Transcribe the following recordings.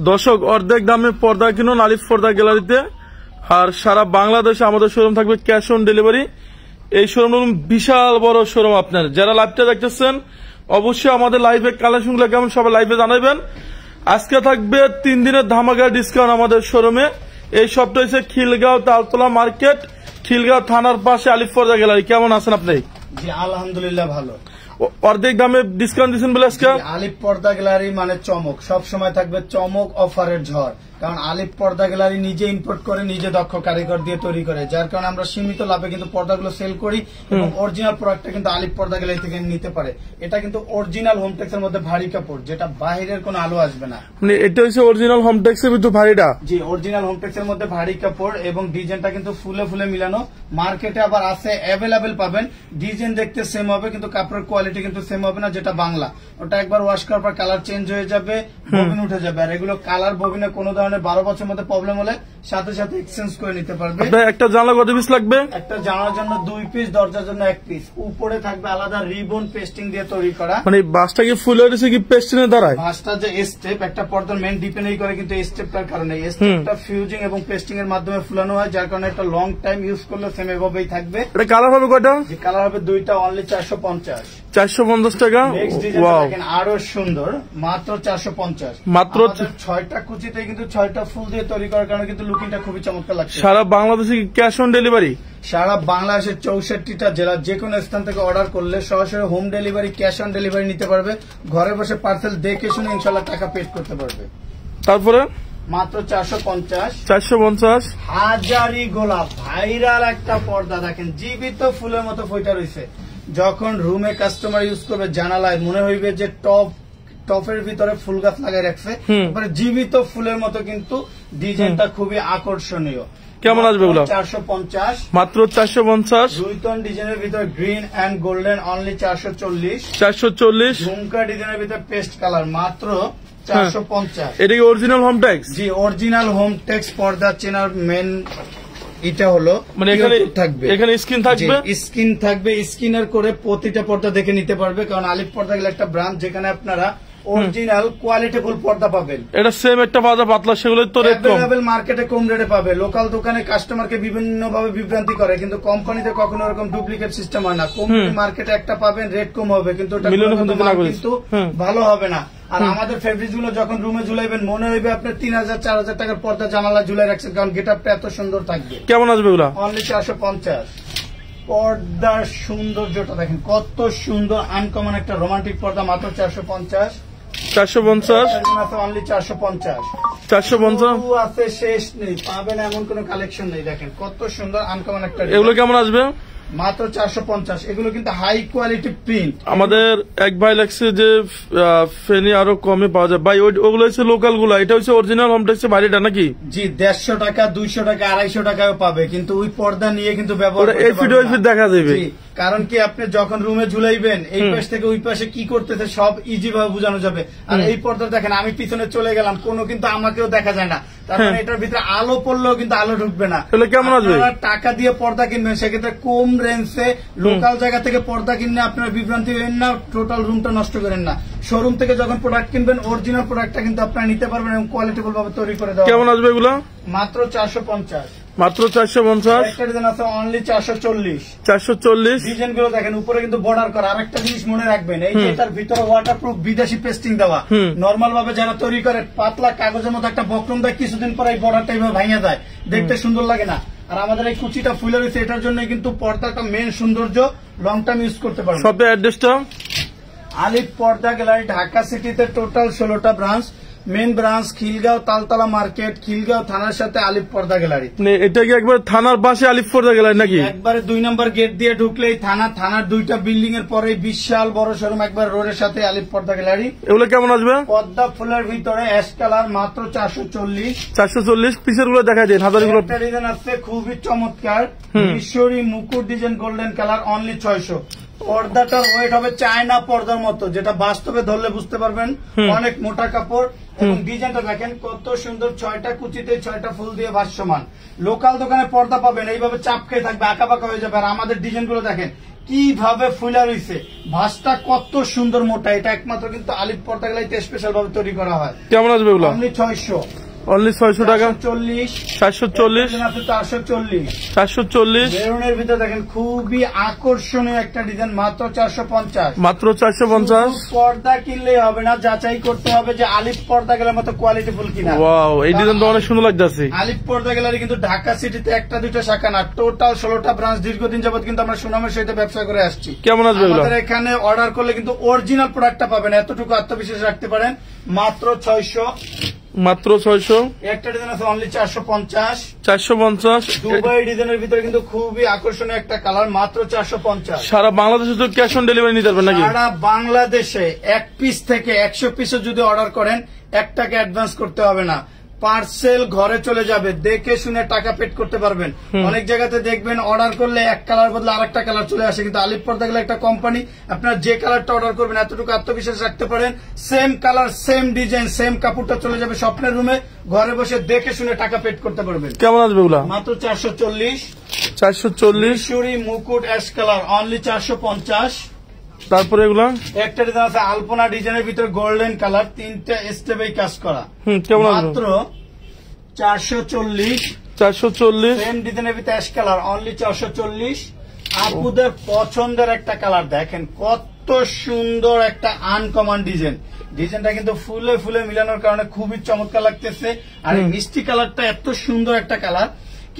দর্শক অর্ধেক দামে পর্দা কিনুন আলিফ পর্দা গ্যালারিতে। আর সারা বাংলাদেশে আমাদের শোরুম থাকবে ক্যাশ অন ডেলিভারি। এই শোরুম বিশাল বড় শোরুম। আপনার যারা লাইভটা দেখতেছেন অবশ্যই আমাদের লাইভে কালেকশন গুলো কেমন সবাই লাইভে জানাবেন। আজকে থাকবে 3 দিনের ধামাকা ডিসকাউন্ট আমাদের শোরুমে। এই সবটা হচ্ছে খিলগাঁও তালতলা মার্কেট, খিলগাঁও থানার পাশে আলিফ পর্দা গ্যালারি। কেমন আছেন আপনি? জি আলহামদুলিল্লাহ ভালো। অর্ধেক দামে ডিসকাউন্ট দিচ্ছেন বলে আজকে আলিফ পর্দা গ্যালারি মানে চমক, সব সময় থাকবে চমক, অফারের ঝড়। কারণ আলিফ পর্দা গ্যালারি নিজে ইম্পোর্ট করে, নিজে দক্ষ কারিগর দিয়ে তৈরি করে, যার কারণে আমরা সীমিত লাভে কিন্তু পর্দাগুলো সেল করি এবং অরিজিনাল প্রোডাক্টটা কিন্তু আলিফ পর্দা গ্যালারি থেকে নিতে পারে। এটা কিন্তু অরিজিনাল হোমটেক্স এর মধ্যে ভারী কাপড়, যেটা বাহিরের কোনো আলো আসবে না। মানে এটা হচ্ছে অরিজিনাল হোমটেক্স এর ভিতর ভারীটা। জি অরিজিনাল হোমটেক্স এর মধ্যে ভারী কাপড় এবং ডিজাইনটা কিন্তু ফুলে ফুলে মিলানো। মার্কেটে আবার আছে, অ্যাভেলেবেল পাবেন। ডিজাইন দেখতে সেম হবে কিন্তু কাপড়ের কোয়ালিটি কিন্তু সেম হবে না। যেটা বাংলা ওটা একবার ওয়াশ করার পর কালার চেঞ্জ হয়ে যাবে, ববিন উঠে যাবে। আর এগুলো কালার ববিনে কোনো ধরনের 12 বছরের মধ্যে প্রবলেম হলে সাথে সাথে এক্সচেঞ্জ করে নিতে পারবে। একটা জানলা কত পিস লাগবে? একটা জানার জন্য 2 পিস, দরজার জন্য 1 পিস। উপরে থাকবে আলাদা রিবন পেস্টিং দিয়ে তৈরি করা। মানে বাসটা কি ফুল হয়েছে কি পেস্টিংয়ে দাঁড়ায়? বাসটা যে স্টেপ, একটা পর্দার মেইন ডিপেন্ডই করে কিন্তু স্টেপটার কারণে। স্টেপটা ফিউজিং এবং পেস্টিং এর মাধ্যমে ফুলানো হয়, যার কারণে একটা লং টাইম ইউজ করলে সেম এভাবেই থাকবে। এটা কালার হবে কয়টা? যে কালার হবে 2টা, অনলি 450 টাকা। দেখেন আরো সুন্দর, মাত্র 450। মাত্র 6টা কুচিতে কিন্তু 6টা ফুল দিয়ে তৈরি করার কারণে কিন্তু লুকিংটা খুবই চমৎকার লাগছে। সারা বাংলাদেশে ক্যাশ অন ডেলিভারি। সারা বাংলাদেশের 64টা জেলা যে কোনো স্থান থেকে অর্ডার করলে সরাসরি home delivery, cash on delivery নিতে পারবে। ঘরে বসে পার্সেল দেখে শুনে ইনশাল্লাহ টাকা পেড করতে পারবে। তারপরে মাত্র 450। হাজারি গোলাপ ভাইরাল একটা পর্দা, দেখেন জীবিত ফুলের মতো ফইটা রয়েছে। যখন রুমে কাস্টমার ইউজ করবে জানালায় মনে হইবে যে টপের ভিতরে ফুল গাছ লাগাই রাখছে। জীবিত ফুলের মতো কিন্তু ডিজাইনটা খুবই আকর্ষণীয়। কেমন আসবে ওগুলো? 450, মাত্র 450। 2 টন ডিজাইনের ভিতর গ্রিন এন্ড গোল্ডেন, অনলি 440। ঝুমকা ডিজাইনের ভিতর পেস্ট কালার, মাত্র 450। এটা কি অরিজিনাল হোমটেক্স? জি অরিজিনাল হোমটেক্স পর্দা চেনার মেন এটা হলো, মানে এখানে স্ক্রিন থাকবে, স্ক্রিনার করে প্রতিটা পর্দা দেখে নিতে পারবে। কারণ আলিফ পর্দা গেলে একটা ব্র্যান্ড যেখানে আপনারা অরিজিনাল কোয়ালিটিফুল পর্দা পাবেন। এটা সেম একটা পাতলা, সেগুলো তো রেট কম, মার্কেটে কম রেটে পাবে। লোকাল দোকানে কাস্টমারকে বিভিন্ন ভাবে বিভ্রান্তি করে, কিন্তু কোম্পানিতে কখনো এরকম ডুপ্লিকেট সিস্টেম হয় না। কোম্পানি মার্কেটে একটা পাবেন, রেট কম হবে কিন্তু ভালো হবে না। আর আমাদের ফেব্রিক গুলো যখন রুমে ঝুলাইবেন মনে হইবে আপনার 3000-4000 টাকার পর্দা জানালা ঝুলাই রাখছেন, কারণ গেট আপটা এত সুন্দর থাকবে। কেমন আসবে ওগুলা? অনলি 450। পর্দার সৌন্দর্যটা দেখেন কত সুন্দর, আনকমন একটা রোমান্টিক পর্দা, মাত্র 450। অনলি 450 আছে, শেষ নেই, পাবেন এমন কোন কালেকশন নেই। দেখেন কত সুন্দর আনকমন একটা। এগুলো কেমন আসবে? মাত্র 450। এগুলো কিন্তু হাই কোয়ালিটি প্রিন্ট। আমাদের এক ভাই লাগছে যে ফেনি আরো কমে পাওয়া যায় ভাই, ওগুলো হচ্ছে লোকাল গুলা, এটা হচ্ছে অরিজিনাল হোমটেক্সের বাড়িটা নাকি? জি 150 টাকা, 200 টাকা, 250 টাকাও পাবে, কিন্তু ওই পর্দা নিয়ে কিন্তু ব্যবহার দেখা যাবে। কারণ কি আপনি যখন রুমে ঝুলাইবেন এই পাশ থেকে ওই পাশে কি করতেছে সব ইজি ভাবে বোঝানো যাবে। আর এই পর্দা দেখেন আমি পিছনে চলে গেলাম, কোনো কিন্তু আমাকেও দেখা যায় না। তারপরে এটার ভিতরে আলো পড়লেও কিন্তু আলো ঢুকবে না। কেমন আসবে? টাকা দিয়ে পর্দা কিনবেন, সেক্ষেত্রে কম রেঞ্জে লোকাল জায়গা থেকে পর্দা কিনলে আপনার বিভ্রান্তি হবেন না, টোটাল রুমটা নষ্ট করেন না। শোরুম থেকে যখন প্রোডাক্ট কিনবেন অরিজিনাল প্রোডাক্টটা কিন্তু আপনারা নিতে পারবেন এবং কোয়ালিটিফুল ভাবে তৈরি করে দেওয়া। কেমন আসবে এগুলো? মাত্র 450। মাত্র 450। একটা ডিজাইন আছে অনলি 440। ডিজাইন গুলো দেখেন উপরে কিন্তু বর্ডার করা। আরেকটা জিনিস মনে রাখবেন, এই যে তার ভিতরে ওয়াটারপ্রুফ বিদেশি পেস্টিং দেওয়া। নর্মাল ভাবে যারা তৈরি করে পাতলা কাগজের মতো একটা বক্রম দেয়, কিছুদিন পরে এই বর্ডারটা এইভাবে ভাঙা যায়, দেখতে সুন্দর লাগে না। আর আমাদের এই কুচিটা ফুলে রয়েছে, এটার জন্য কিন্তু পর্দাটা মেন সৌন্দর্য, লং টাইম ইউজ করতে পারবেন। সব অ্যাড্রেসটা আলিফ পর্দা গ্যালারি, ঢাকা সিটিতে টোটাল 16টা branch. Main branch Khilgaon Taltola market, Khilgaon থানার সাথে আলিফ পর্দা গ্যালারি। এটা কি একবার থানার পাশে আলিফ পর্দা গ্যালারি নাকি? একবারে 2 নম্বর গেট দিয়ে ঢুকলেই থানার 2টা বিল্ডিং এর পরে বিশাল বড় শোরুম, একবার রোডের সাথে আলিফ পর্দা গ্যালারি। এগুলো কেমন আসবে? পদ্মা ফুলের ভিতরে অ্যাশ কালার, মাত্র 440। পিসের গুলো দেখা যায়, হাজারিগুলো ডিজাইন আছে খুবই চমৎকার, ঈশ্বরী মুকুট ডিজাইন, গোল্ডেন কালার, অনলি 600। পর্দাটার ওয়েট হবে চায়না পর্দার মতো, যেটা বাস্তবে ধরলে বুঝতে পারবেন, অনেক মোটা কাপড়। এবং ডিজাইনটা দেখেন কত সুন্দর, 6টা কুচিতে 6টা ফুল দিয়ে ভাসমান। লোকাল দোকানে পর্দা পাবেন এইভাবে চাপ খেয়ে থাকবে, আঁকা বাঁকা হয়ে যাবে। আর আমাদের ডিজাইন গুলো দেখেন কিভাবে ফুলা রয়েছে, ভাঁজটা কত সুন্দর মোটা। এটা একমাত্র কিন্তু আলিফ পর্দা গ্যালারিতে স্পেশাল ভাবে তৈরি করা হয়। কেমন আসবে এগুলো? অনলি 600, অনলি 600 টাকা। 440, 440, 440, 440। মেরুনের ভিতরে দেখেন খুবই আকর্ষণীয় একটা ডিজাইন, মাত্র 450। মাত্র 450। পর্দা কিনলেই হবে না, যাচাই করতে হবে যে আলিফ পর্দা গ্যালারির মতো কোয়ালিটিফুল কিনা। ওয়াও, এই ডিজাইন তো অনেক সুন্দর লাগতেছে। আলিফ পর্দা গ্যালারি কিন্তু ঢাকা সিটিতে একটা দুইটা শাখা না, টোটাল 16টা ব্রাঞ্চ দীর্ঘদিন যাবত কিন্তু আমরা সুনামের সহিত ব্যবসা করে আসছি। কেমন আসবে এগুলো? আমাদের এখানে অর্ডার করলে কিন্তু অরিজিনাল প্রোডাক্টটা পাবেন, এতটুকু আত্মবিশ্বাস রাখতে পারেন। মাত্র 600। মাত্র 600। একটা ডিজাইন আছে অনলি 450। 450। দুবাই ডিজাইনের ভিতরে কিন্তু খুবই আকর্ষণীয় একটা কালার, মাত্র 450। সারা বাংলাদেশে তো ক্যাশ অন ডেলিভারি নিতে পারবেন নাকি? সারা বাংলাদেশে 1 পিস থেকে 100 পিসও যদি অর্ডার করেন 1 টাকা অ্যাডভান্স করতে হবে না, পার্সেল ঘরে চলে যাবে, দেখে শুনে টাকা পেড করতে পারবেন। অনেক জায়গাতে দেখবেন অর্ডার করলে এক কালার বদলে আরেকটা কালার চলে আসে, কিন্তু আলিফ পর্দা গ্যালারি একটা কোম্পানি, আপনার যে কালারটা অর্ডার করবেন এতটুকু আত্মবিশ্বাস রাখতে পারেন, same colour same design same কাপড়টা চলে যাবে স্বপ্নের রুমে, ঘরে বসে দেখে শুনে টাকা পেড করতে পারবেন। কেমন আসবে এগুলো? মাত্র 440। 440। মিশরি মুকুট অ্যাশ কালার অনলি 450। তারপরে এগুলো একটা ডিজাইন আছে আলপনা ডিজাইনের ভিতরে গোল্ডেন কালার, 3টা স্টেপে কাজ করা, কেমন আসবে? মাত্র 440। 440। সেম ডিজাইনের ভিতরে অ্যাশ কালার অনলি 440। আপুদের পছন্দের একটা কালার, দেখেন কত সুন্দর একটা আনকমন ডিজাইন। ডিজাইনটা কিন্তু ফুলে ফুলে মিলানোর কারণে খুবই চমৎকার লাগতেছে। আর এই মিষ্টি কালারটা এত সুন্দর একটা কালার।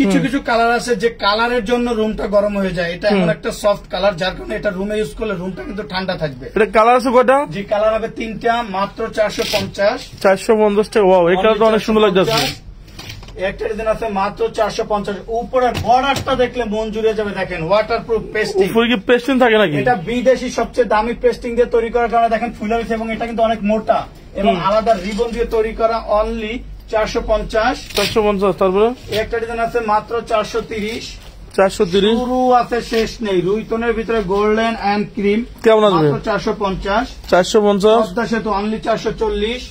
কিছু কিছু কালার আছে যে কালারের জন্য রুমটা গরম হয়ে যায়, এটা এমন একটা সফট কালার যার কারণে এটা রুমে ইউজ করলে রুমটা কিন্তু ঠান্ডা থাকবে। এটা কালার আছে কয়টা? যে কালার হবে 3টা, মাত্র 450। 450 টাকা। ওয়াও, এই কালারটা অনেক সুন্দর লাগতেছে। একটা ডিজাইন আছে মাত্র 450। উপরে বর্ডারটা দেখলে মন জুড়ে যাবে, দেখেন ওয়াটারপ্রুফ পেস্টিং। উপরে কি পেস্টিং থাকে নাকি? এটা বিদেশি সবচেয়ে দামি পেস্টিং দিয়ে তৈরি করার কারণে দেখেন ফুলে রয়েছে, এবং এটা কিন্তু অনেক মোটা এবং আলাদা রিবন দিয়ে তৈরি করা, অনলি 450। 450। তারপরে একটা ডিজাইন আছে মাত্র 430। 430। শুরু আছে শেষ নেই, রুইতনের ভিতরে গোল্ডেন এন্ড ক্রিম। কেমন আসবে? 450। 450। পদ্মা সেতু অনলি 440।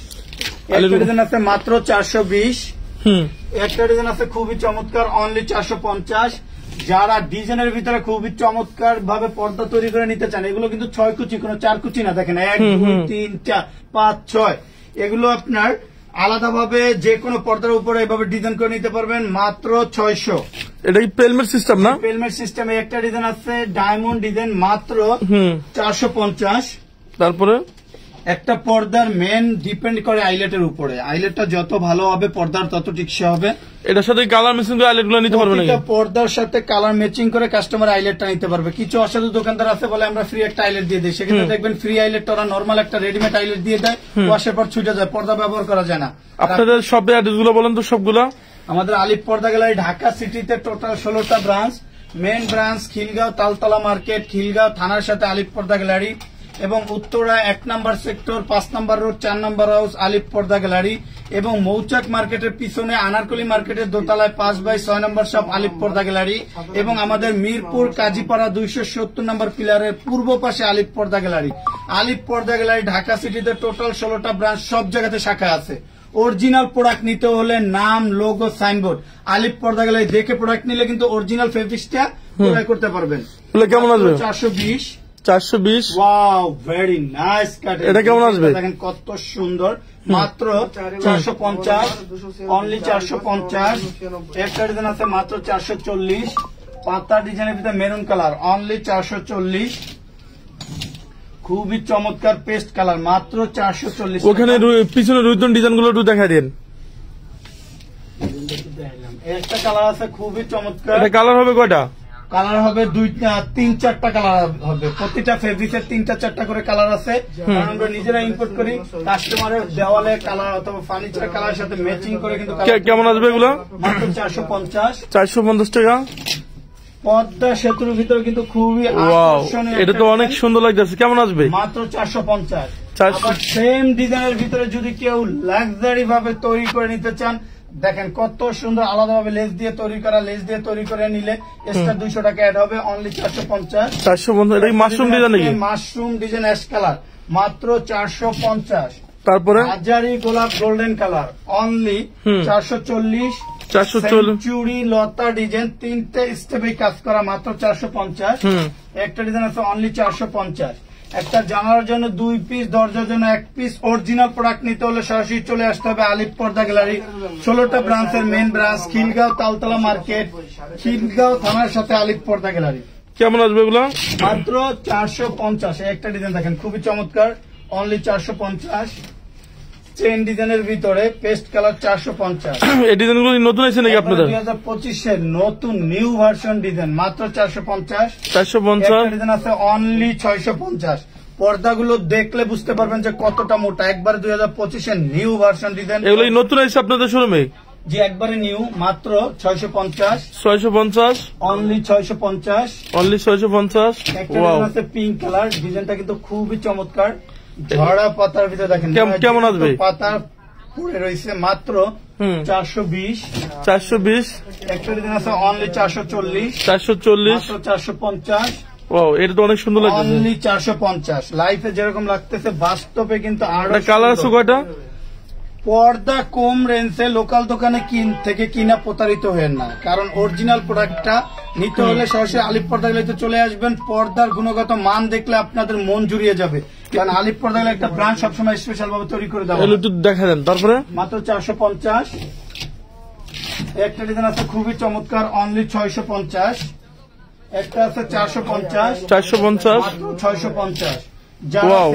একটা ডিজাইন আছে মাত্র 420। একটা ডিজাইন আছে খুবই চমৎকার, অনলি 450। যারা ডিজাইনের ভিতরে খুবই চমৎকার ভাবে পর্দা তৈরি করে নিতে চান, এগুলো কিন্তু 6 কুচি, কোনো 4 কুচি না, দেখেন 1 2 3 4 5 6, এগুলো আপনার আলাদাভাবে যে কোনো পর্দার উপরে এভাবে ডিজাইন করে নিতে পারবেন, মাত্র 600। এটা কি পেলমেট সিস্টেম না? পেলমেট সিস্টেমে একটা ডিজাইন আছে ডায়মন্ড ডিজাইন, মাত্র 450। তারপরে একটা পর্দার মেন ডিপেন্ড করে আইলেটের উপরে, আইলেটটা যত ভালো হবে পর্দার তত টিকসে হবে। এটার সাথে কালার ম্যাচিং করে আইলেট গুলো নিতে পারবে নাকি? পর্দার সাথে কালার ম্যাচিং করে কাস্টমার আইলেটটা নিতে পারবে। কিছু অসাধু দোকানদার আছে বলে আমরা ফ্রি একটা আইলেট দিয়ে দিই, সেক্ষেত্রে দেখবেন ফ্রি আইলেটটা ওরা নর্মাল একটা রেডিমেড আইলেট দিয়ে দেয়, ওয়াশের পর ছুটে যায়, পর্দা ব্যবহার করা যায় না। আপনাদের শপের অ্যাড্রেস গুলো বলেন তো সবগুলা। আমাদের আলিফ পর্দা গ্যালারি ঢাকা সিটিতে টোটাল 16টা branch. Main branch Khilgaon Taltola market, Khilgaon থানার সাথে আলিফ পর্দা গ্যালারি, এবং Uttara 1 number sector 5 number road 4 number house Alif Porda gallery, এবং মৌচাক মার্কেটের পিছনে আনারকলি মার্কেটের দোতলায় 5/6 নম্বর শপ আলিফ পর্দা গ্যালারি, এবং আমাদের মিরপুর কাজীপাড়া 270 নম্বর পিলারের পূর্ব পাশে আলিফ পর্দা গ্যালারি। আলিফ পর্দা গ্যালারি ঢাকা সিটিতে টোটাল 16টা ব্রাঞ্চ, সব জায়গাতে শাখা আছে। অরিজিনাল প্রোডাক্ট নিতে হলে নাম, লোগো, সাইনবোর্ড, আলিফ পর্দা গ্যালারি দেখে প্রোডাক্ট নিলে কিন্তু অরিজিনাল ফেব্রিক্সটা ক্রয় করতে পারবেন। কেমন আসবে? 420। 420। ওয়াও, ভেরি নাইস কাট। এটা কেমন আসবে? দেখেন কত সুন্দর, মাত্র 450, অনলি 450। একটা ডিজাইন আছে মাত্র 440, পাতা ডিজাইনের ভিতরে মেরুন কালার, অনলি 440। খুবই চমৎকার পেস্ট কালার, মাত্র 440। ওখানে পিছনে রুইতন ডিজাইন গুলো একটু দেখা দেন। একটা কালার আছে খুবই চমৎকার। এটা কালার হবে কয়টা? কালার হবে 3-4টা কালার হবে, প্রতিটা ফেব্রিকের 3-4টা করে কালার আছে, কারণ আমরা নিজেরা ইম্পোর্ট করি। কাস্টমারের দেওয়ালে কালার অথবা ফার্নিচার কালারের সাথে ম্যাচিং করে কিন্তু। কেমন আসবে এগুলো? মাত্র 450। 450 টাকা। পদ্মা সেতুর ভিতরে কিন্তু খুবই আকর্ষণীয়, এটা তো অনেক সুন্দর লাগতেছে। কেমন আসবে? মাত্র 450। আবার সেম ডিজাইনের ভিতরে যদি কেউ লাক্সারি ভাবে তৈরি করে নিতে চান, দেখেন কত সুন্দর আলাদাভাবে লেস দিয়ে তৈরি করা, লেস দিয়ে তৈরি করে নিলে এক্সট্রা 200 টাকা অ্যাড হবে, অনলি 450। 450। এটা কি মাশরুম ডিজাইন নাকি? মাশরুম ডিজাইন অ্যাশ কালার, মাত্র 450। তারপরে হাজারি গোলাপ গোল্ডেন কালার, অনলি 440। সেঞ্চুরি লতা ডিজাইন 3টে স্টেপে কাজ করা, মাত্র 450। একটা ডিজাইন আছে অনলি 450। একটা জানালার জন্য 2 পিস, দরজার জন্য 1 পিস। অরিজিনাল প্রোডাক্ট নিতে হলে সরাসরি চলে আসতে হবে আলিফ পর্দা গ্যালারি। 16টা ব্রাঞ্চের main branch Khilgaon Taltola market, Khilgaon থানার সাথে আলিফ পর্দা গ্যালারি। কেমন আসবে এগুলো? মাত্র 450। একটা ডিজাইন দেখেন খুবই চমৎকার, অনলি 450। চেন ডিজাইনের ভিতরে পেস্ট কালার 450। এই ডিজাইনগুলো নতুন আছে নাকি আপনাদের? 2025 নতুন নিউ ভার্সন ডিজাইন, মাত্র 450। 450 ডিজাইন আছে অনলি 650। পর্দাগুলো দেখলে বুঝতে পারবেন যে কতটা মোটা, একবার 2025 নিউ ভার্সন ডিজাইন। এগুলো নতুন আছে আপনাদের শোরুমে? জি একবারে নিউ, মাত্র 650। 650 অনলি 650। অনলি 650। একটা ডিজাইন আছে পিঙ্ক কালার, ডিজাইনটা কিন্তু খুবই চমৎকার। ঝরা পাতার ভিতরে দেখেন কেমন আসবে? পাতা পড়ে রয়েছে, মাত্র 420। 420। একটা ডিজাইন আছে অনলি 440। 440 মাত্র 450। ওয়াও, এটা তো অনেক সুন্দর লাগছে। অনলি 450। লাইফে যেরকম লাগতেছে বাস্তবে কিন্তু আরো কালার আছে কয়টা? পর্দা কম রেঞ্জে লোকাল দোকানে থেকে কিনা প্রতারিত হবেন না, কারণ অরিজিনাল প্রোডাক্টটা নিতে হলে সরাসরি আলিফ পর্দা গ্যালারিতে চলে আসবেন। পর্দার গুণগত মান দেখলে আপনাদের মন জুড়িয়ে যাবে, কারণ আলিফ পর্দা গ্যালারি একটা ব্র্যান্ড সবসময় স্পেশাল ভাবে তৈরি করে দেওয়া। একটু দেখা দেন। তারপরে মাত্র 450। একটা ডিজাইন আছে খুবই চমৎকার, অনলি 650। একটা আছে 450। 450 মাত্র 650। ওয়াও,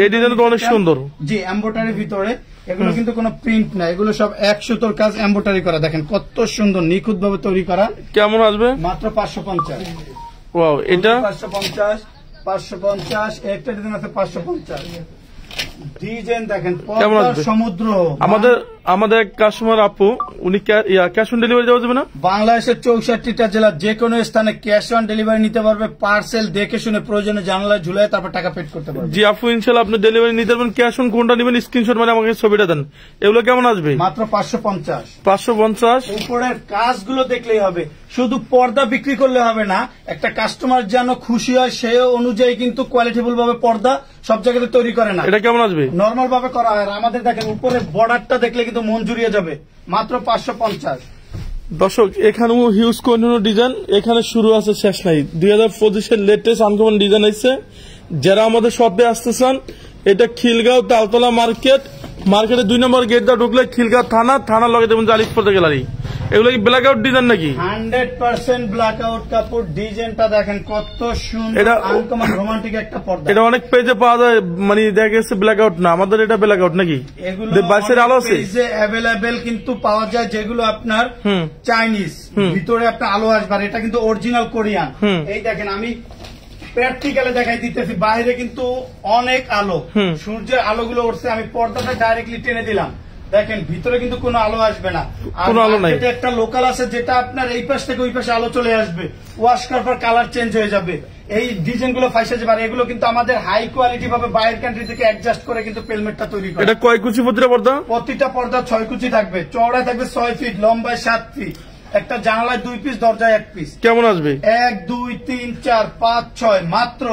এই ডিজাইন তো অনেক সুন্দর। জি এমব্রয়ডারির ভিতরে, এগুলো কিন্তু কোনো প্রিন্ট না, এগুলো সব 1 সুতোর কাজ এমব্রয়ডারি করা। দেখেন কত সুন্দর নিখুঁত ভাবে তৈরি করা। কেমন আসবে? মাত্র 550। ওয়াও, এটা 550। 550। একটা ডিজাইন আছে 550। ডিজাইন দেখেন কেমন আসবে? সমুদ্র। আমাদের কাস্টমার আপু, উনি ক্যাশ অন ডেলিভারি দেওয়া যাবে না? বাংলাদেশের 64টা জেলা যে কোনো স্থানে ক্যাশ অন ডেলিভারি নিতে পারবে। পার্সেল দেখে শুনে প্রয়োজনে জানালায় ঝুলে তারপর টাকা পেড করতে পারবে। জি আপু, ইনশাল্লাহ আপনি ডেলিভারি নিতে পারবেন। ক্যাশ অন কোনটা নেবেন স্ক্রিনশট মানে আমাকে ছবিটা দেন। এগুলো কেমন আসবে? মাত্র 550। 550। উপরের কাজগুলো দেখলেই হবে, শুধু পর্দা বিক্রি করলে হবে না, একটা কাস্টমার যেন খুশি হয় সে অনুযায়ী কিন্তু কোয়ালিটিফুল ভাবে পর্দা সব জায়গাতে তৈরি করে না। এটা কেমন আসবে? নর্মাল ভাবে করা হয়। আর আমাদের দেখেন উপরের বর্ডারটা দেখলে কিন্তু মন জুড়িয়ে যাবে, মাত্র 550। দর্শক, এখানেও হিউজ কোন ডিজাইন, এখানে শুরু আছে শেষ নাই। 2025 লেটেস্ট আনকমন ডিজাইন আছে। যারা আমাদের শপে আসতে চান, এটা খিলগাঁও তালতলা মার্কেটের 2 নম্বর গেট দিয়ে ঢুকলে খিলগাঁও থানার লগে দেবেন আলিফ পর্দা গ্যালারি। এগুলো কি ব্ল্যাক আউট ডিজাইন নাকি? 100% ব্ল্যাক আউট কাপড়। ডিজাইনটা দেখেন কত সুন্দর, আনকমন রোমান্টিক একটা পর্দা। এটা অনেক পেজে পাওয়া যায়, মানে দেখা গেছে ব্ল্যাক আউট না, আমাদের এটা ব্ল্যাক আউট নাকি? এগুলো বাইশের আলো আছে অ্যাভেলেবেল কিন্তু পাওয়া যায়, যেগুলো আপনার চাইনিজ, ভিতরে আপনার আলো আসবে। এটা কিন্তু অরিজিনাল কোরিয়ান। এই দেখেন আমি প্র্যাকটিক্যালে দেখাই দিতেছি, বাইরে কিন্তু অনেক আলো, সূর্যের আলোগুলো উঠছে। আমি পর্দাটা ডাইরেক্টলি টেনে দিলাম, দেখেন ভিতরে কিন্তু কোনো আলো আসবে না। কোনো আলো নাই। এটা একটা লোকাল আছে যেটা আপনার এই পাশ থেকে ওই পাশে আলো চলে আসবে, ওয়াশ করার পর কালার চেঞ্জ হয়ে যাবে। এই ডিজাইন গুলো ফাইসে যাবে। আর এগুলো কিন্তু আমাদের হাই কোয়ালিটি ভাবে বাইরের কান্ট্রি থেকে অ্যাডজাস্ট করে কিন্তু পেলমেটটা তৈরি করে। এটা কয় কুচি প্রতিটা পর্দা? প্রতিটা পর্দা 6 কুচি থাকবে, চওড়ায় থাকবে 6 ফিট, লম্বায় 7 ফিট। একটা জানালায় 2 পিস, দরজায় 1 পিস। কেমন আসবে? 1 2 3 4 5 6, মাত্র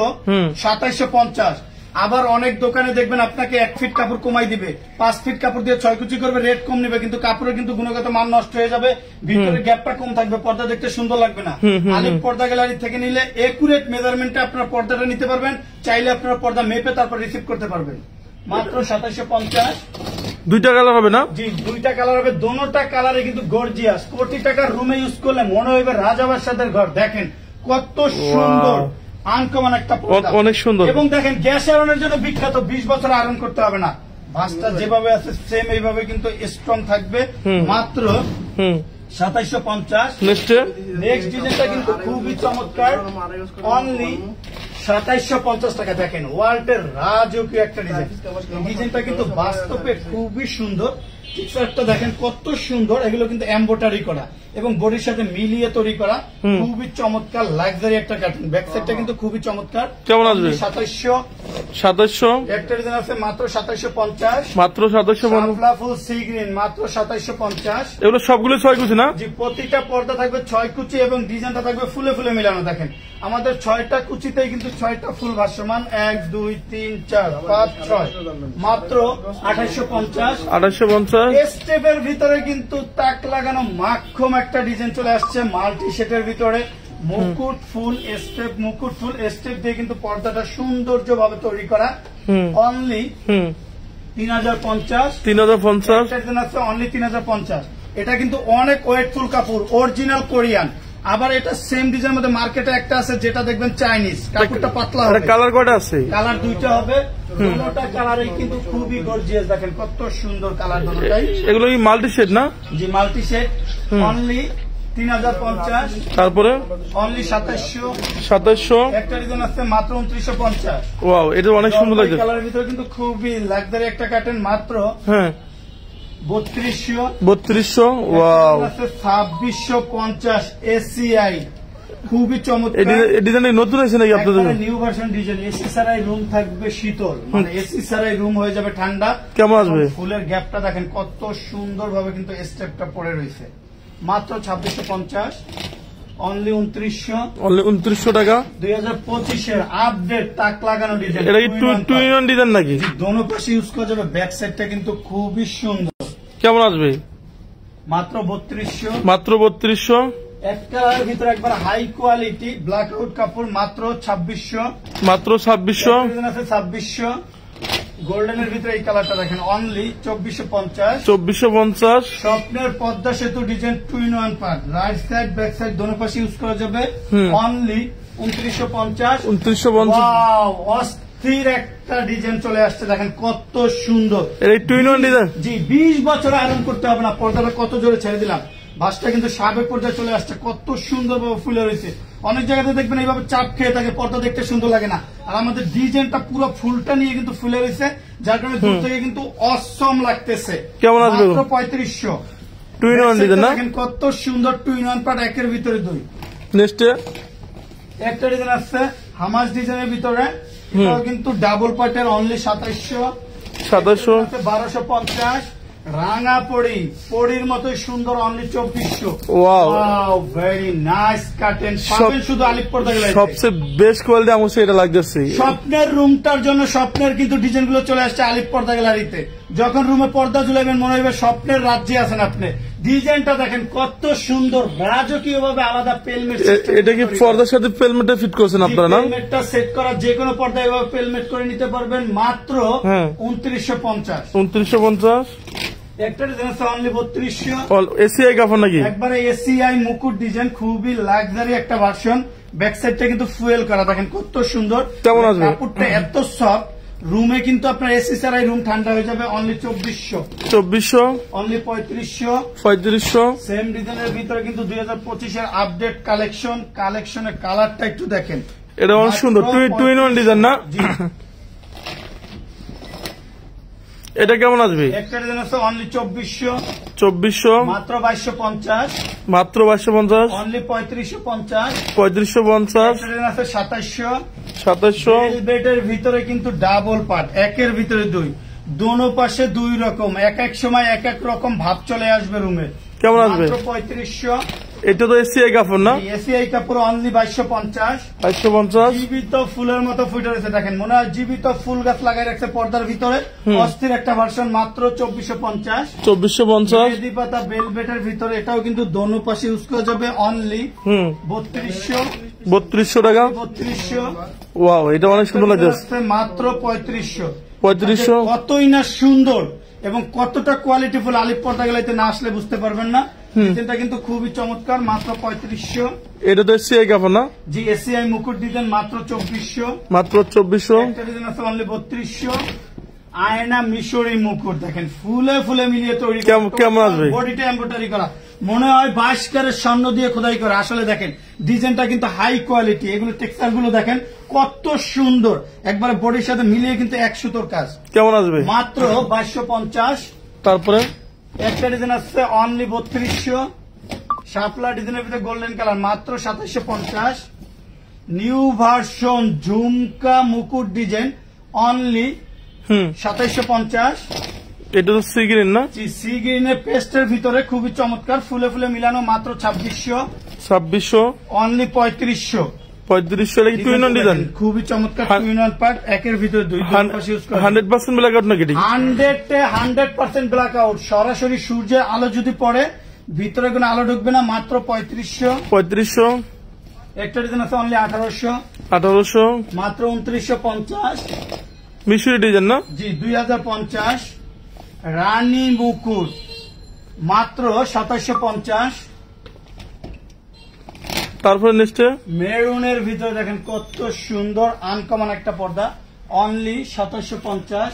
2750। আবার অনেক দোকানে দেখবেন আপনাকে 1 ফিট কাপড় কমাই দিবে, 5 ফিট কাপড় দিয়ে 6 কুচি করবে, রেট কম নিবে, কিন্তু কাপড়ের কিন্তু গুণগত মান নষ্ট হয়ে যাবে, ভিতরে গ্যাপটা কম থাকবে, পর্দা দেখতে সুন্দর লাগবে না। আলিফ পর্দা গ্যালারি থেকে নিলে একুরেট মেজারমেন্টে আপনার পর্দাটা নিতে পারবেন। চাইলে আপনার পর্দা মেপে তারপর রিসিভ করতে পারবেন। মাত্র 2750। 2টা কালার হবে না? জি 2টা কালার হবে, দোনোটা কালারে কিন্তু গর্জিয়াস। কোটি টাকার রুমে ইউজ করলে মনে হবে রাজাবাদশাদের ঘর। দেখেন কত সুন্দর আনকমন একটা পর্দা, অনেক সুন্দর। এবং দেখেন গ্যাস আয়রনের জন্য বিখ্যাত, 20 বছর আয়রন করতে হবে না। ভাঁজটা যেভাবে আছে সেম এইভাবে কিন্তু স্ট্রং থাকবে। মাত্র 2750। নেক্সট ডিজাইনটা কিন্তু খুবই চমৎকার, অনলি 2750 টাকা। দেখেন ওয়ার্ল্ডের রাজকীয় একটা ডিজাইন। ডিজাইনটা কিন্তু বাস্তবে খুবই সুন্দর। টিকশার্টটা দেখেন কত সুন্দর, এগুলো কিন্তু এমব্রয়ডারি করা এবং বডির সাথে মিলিয়ে তৈরি করা, খুবই চমৎকার লাক্সারি একটা কার্টুন। ব্যাক সাইডটা কিন্তু খুবই চমৎকার। কেমন আসবে? 2700। একটা ডিজাইন আছে মাত্র 2750। মাত্র 2750। ফুল সি গ্রিন, মাত্র 2750। এগুলো সবগুলো 6 কুচি না? জি প্রতিটা পর্দা থাকবে 6 কুচি এবং ডিজাইনটা থাকবে ফুলে ফুলে মিলানো। দেখেন আমাদের 6টা কুচিতেই কিন্তু 6টা ফুল ভাসমান, 1 2 3 4 5 6, মাত্র 2850। 2850। স্টেপের ভিতরে কিন্তু তাক লাগানো মাখন একটা ডিজাইন চলে আসছে মাল্টি শেডের ভিতরে, মুকুট ফুল স্টেপ, মুকুট ফুল স্টেপ দিয়ে কিন্তু পর্দাটা সৌন্দর্য ভাবে তৈরি করা। অনলি 3050। 3050। অনলি 3050। এটা কিন্তু অনেক ওয়েটফুল কাপড়, অরিজিনাল কোরিয়ান। আবার এটা সেম ডিজাইন মধ্যে মার্কেটে একটা আছে যেটা দেখবেন চাইনিজ, কাপড়টা পাতলা হবে। কালার কয়টা আছে? কালার 2টা হবে, দুটোটা কালারই কিন্তু খুবই গর্জিয়াস। দেখেন কত সুন্দর কালার দুটোটাই। এগুলো কি মাল্টি শেড না? জি মাল্টি শেড। অনলি 3050। তারপরে অনলি 2700। 2700। একটা ডিজাইন আছে মাত্র 2950। ওয়াও, এটা অনেক সুন্দর লাগছে। কালারের ভিতরে কিন্তু খুবই লাক্সারি একটা কাটেন, মাত্র হ্যাঁ 3200। 3200। ওয়াও, 2650 এসিআই, খুবই চমৎকার। এই ডিজাইন নতুন আছে নাকি আপনাদের? New version design. এসি ছাড়াই রুম থাকবে শীতল, মানে এসি ছাড়াই রুম হয়ে যাবে ঠান্ডা। কেমন আসবে? ফুলের গ্যাপটা দেখেন কত সুন্দর ভাবে কিন্তু স্টেপটা পড়ে রয়েছে। মাত্র 2650। অনলি 2900। অনলি 2900 টাকা। 2025 আপডেট তাক লাগানো ডিজাইন। এটা কি টু ইন ওয়ান ডিজাইন নাকি? দোনো পাশে ইউজ করা যাবে। ব্যাক সাইডটা কিন্তু খুবই সুন্দর। কেমন আসবে? মাত্র 3200। মাত্র 3200। এক কালারের ভিতরে একবার হাই কোয়ালিটি ব্ল্যাক আউট কাপড়, মাত্র 2600। মাত্র 2600। 2600। গোল্ডেনের ভিতরে এই কালারটা দেখেন, অনলি 2450। 2450। স্বপ্নের পদ্মা সেতু design 2 in 1 part, right side back side দোনো পাশে ইউজ করা যাবে। অনলি 2950। 2950। ওয়াও, অস্থির একটা ডিজাইন চলে আসছে, দেখেন কত সুন্দর। এই টু ইন ওয়ান ডিজাইন। জি 20 বছর আয়রন করতে হবে না। পর্দাটা কত জোরে ছেড়ে দিলাম, বাসটা কিন্তু সাবেক পর্যায়ে চলে আসছে, কত সুন্দর ভাবে ফুলে রয়েছে। অনেক জায়গাতে দেখবেন এইভাবে চাপ খেয়ে থাকে, পর্দা দেখতে সুন্দর লাগে না। আর আমাদের ডিজাইনটা পুরো ফুলটা নিয়ে কিন্তু ফুলে রয়েছে, যার কারণে দূর থেকে কিন্তু অসম লাগতেছে। কেমন আসবে? মাত্র 3500। টু ইন ওয়ান ডিজাইন না? দেখেন কত সুন্দর 2 in 1 পার্ট, একের ভিতরে 2। নেক্সট একটা ডিজাইন আছে হামাস ডিজাইনের ভিতরে, এটাও কিন্তু ডাবল পার্টের, অনলি 2700। 2700। 1250। রাঙা পড়ি, পড়ির মতোই সুন্দর, অনলি 2400। ওয়াও, ভেরি নাইস কাটেন। পাবেন শুধু আলিপ পর্দা গ্যালারিতে। সবচেয়ে বেস্ট কোয়ালিটি আমার এটা লাগতেছে। স্বপ্নের রুমটার জন্য স্বপ্নের কিন্তু ডিজাইন গুলো চলে আসছে আলিপ পর্দা গ্যালারিতে। যখন রুমে পর্দা ঝুলাবেন মনে হবে স্বপ্নের রাজ্যে আছেন আপনি। ডিজাইনটা দেখেন কত সুন্দর, রাজকীয় ভাবে আলাদা পেলমেট। এটা কি পর্দার সাথে পেলমেটটা ফিট করছেন আপনারা না? পেলমেটটা সেট করা, যে কোনো পর্দা এভাবে পেলমেট করে নিতে পারবেন। মাত্র 2950। 2950। একটা ডিজাইন আছে অনলি 3200। এসিআই কাপড় নাকি? একবারে এসিআই মুকুট ডিজাইন, খুবই লাক্সারি একটা ভার্সন। ব্যাক সাইডটা কিন্তু ফুয়েল করা, দেখেন কত সুন্দর। কেমন আসবে? কাপড়টা এত সফট, রুমে কিন্তু আপনার এসি ছাড়াই রুম ঠান্ডা হয়ে যাবে। অনলি 2400। 2400। অনলি 3500। 3500। সেম ডিজাইনের ভিতরে কিন্তু 2025 আপডেট কালেকশন। কালেকশনের কালারটা একটু দেখেন, এটা অনেক সুন্দর। টু ইন ওয়ান ডিজাইন না? এটা কেমন আসবে? একটা ডিজাইন আছে অনলি 2400। 2400। মাত্র 2250। মাত্র 2250। অনলি 3550। 3550। একটা ডিজাইন আছে 2700। 2700। বেল্টের ভিতরে কিন্তু ডাবল পার্ট, একের ভিতরে 2, দোনো পাশে 2 রকম, এক এক সময় এক এক রকম ভাব চলে আসবে রুমে। কেমন আসবে? 3500। এটা তো এসিআই কাপড় না? এসিআই কাপড়, অনলি 2250। 2250। জীবিত ফুলের মতো ফুটে রয়েছে, দেখেন মনে হয় জীবিত ফুল গাছ লাগাই রাখছে পর্দার ভিতরে। অস্থির একটা ভার্সন, মাত্র 2450। 2450। মেহেদি পাতা বেলভেটের ভিতরে, এটাও কিন্তু দোনো পাশে ইউজ করা যাবে। অনলি 3200। 3200 টাকা। 3200। ওয়াও, এটা অনেক সুন্দর লাগছে। মাত্র 3500। 3500। কতই না সুন্দর এবং কতটা কোয়ালিটিফুল, আলিপ পর্দা গ্যালারিতে না আসলে বুঝতে পারবেন না। ডিজাইনটা কিন্তু খুবই চমৎকার। মাত্র 3500। এটা তো এসিআই কাপড় না? জি এসিআই মুকুট ডিজাইন, মাত্র 2400। মাত্র 2400। একটা ডিজাইন আছে অনলি 3200। আয়না মিশরি মুকুট, দেখেন ফুলে ফুলে মিলিয়ে তৈরি, কেমন আসবে? বডিটা এমব্রয়ডারি করা, মনে হয় 22 ক্যারেট স্বর্ণ দিয়ে খোদাই করা। আসলে দেখেন ডিজাইনটা কিন্তু হাই কোয়ালিটি, এগুলো টেক্সচার গুলো দেখেন কত সুন্দর, একবারে বডির সাথে মিলিয়ে কিন্তু 1 সুতোর কাজ। কেমন আসবে? মাত্র 2250। তারপরে একটা ডিজাইন আছে অনলি 3200। শাপলা ডিজাইনের ভিতরে গোল্ডেন কালার, মাত্র 2750। নিউ ভার্সন ঝুমকা মুকুট ডিজাইন, অনলি 2750। এটা তো সি গ্রিন না? সি গ্রিনের পেস্টের ভিতরে খুবই চমৎকার, ফুলে ফুলে মিলানো, মাত্র 2600। 2600। অনলি 3500। 3500 লাগে টু ইন ওয়ান ডিজাইন, খুবই চমৎকার টু ইন ওয়ান পার্ট, একের ভিতরে দুই পাশে ইউজ করা 100% ব্ল্যাক আউট নাকি? 100% ব্ল্যাক আউট। সরাসরি সূর্যের আলো যদি পড়ে ভিতরে কোনো আলো ঢুকবে না। মাত্র 3500। একটা ডিজাইন আছে অনলি 1800। মাত্র 2950। মিশরি ডিজাইন না জি 2050। রানী মুকুট মাত্র 2750। তারপরে নেক্সটে মেরুনের ভিতরে দেখেন কত সুন্দর আনকমন একটা পর্দা, অনলি 2750।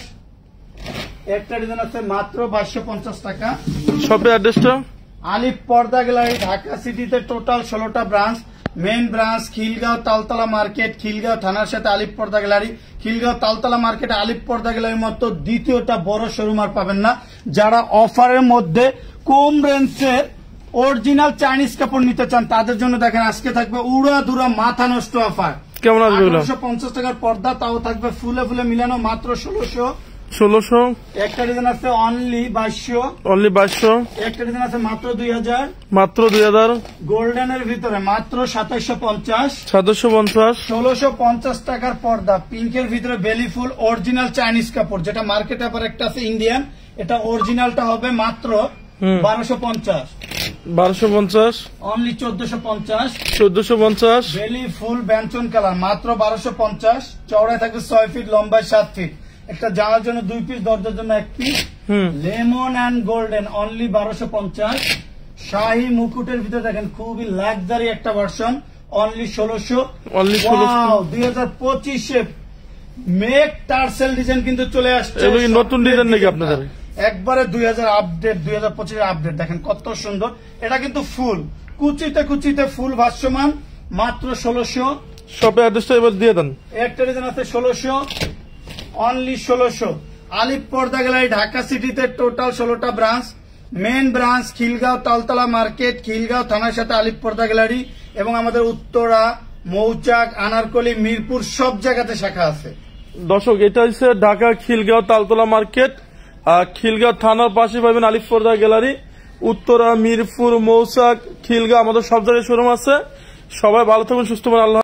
একটা ডিজাইন আছে মাত্র 2250 টাকা। শপের অ্যাড্রেসটা আলিফ পর্দা গ্যালারি, ঢাকা সিটিতে টোটাল 16টা branch. Main branch Khilgaon Taltola market, Khilgaon থানার সাথে আলিফ পর্দা গ্যালারি। খিলগাঁও তালতলা মার্কেটে আলিফ পর্দা গ্যালারির মতো দ্বিতীয়টা বড় শোরুম আর পাবেন না। যারা অফারের মধ্যে কম রেঞ্জের অরিজিনাল চাইনিজ কাপড় নিতে চান তাদের জন্য দেখেন আজকে থাকবে উড়াধুরা মাথা নষ্ট অফার। কেমন আসবে? 1850 টাকার পর্দা, তাও থাকবে ফুলে ফুলে মিলানো মাত্র 1600। একটা ডিজাইন আছে অনলি 2200। একটা ডিজাইন আছে মাত্র 2000। গোল্ডেনের ভিতরে মাত্র 2750। 750 টাকার পর্দা, পিঙ্কের ভিতরে বেলি ফুল অরিজিনাল চাইনিজ কাপড়, যেটা মার্কেটে আবার একটা আছে ইন্ডিয়ান, এটা অরিজিনালটা হবে মাত্র 1250। অনলি 1450। বেলি ফুল ব্যঞ্জন কালার মাত্র 1250। চওড়ায় থাকবে 6 ফিট, লম্বায় 7 ফিট। একটা জানার জন্য 2 পিস, দরজার জন্য 1 piece. Lemon and golden only 1250। শাহী মুকুটের ভিতরে দেখেন খুবই লাক্সারি একটা version, only 1600। 2025 make tassel design কিন্তু চলে আসছে। নতুন ডিজাইন নাকি আপনাদের? একবারে 2000 আপডেট, 2025 আপডেট। দেখেন কত সুন্দর, এটা কিন্তু ফুল কুচিতে কুচিতে ফুল ভাষ্যমান, মাত্র 1600। শপের অ্যাড্রেসটা এবার দিয়ে দেন। একটা ডিজাইন আছে 1600, অনলি 1600। আলিফ পর্দা গ্যালারি, ঢাকা সিটিতে টোটাল 16টা branch. Main branch Khilgaon Taltola market, Khilgaon থানার সাথে আলিফ পর্দা গ্যালারি, এবং আমাদের উত্তরা, মৌচাক, আনারকলি, মিরপুর সব জায়গাতে শাখা আছে। দর্শক, এটা হচ্ছে ঢাকা খিলগাঁও তালতলা মার্কেট, খিলগাঁও থানার পাশে পাবেন আলিফ পর্দা গ্যালারি। উত্তরা, মিরপুর, মৌচাক, খিলগাঁও আমাদের সব জায়গায় শোরুম আছে। সবাই ভালো থাকুন, সুস্থ থাকুন। আল্লাহ।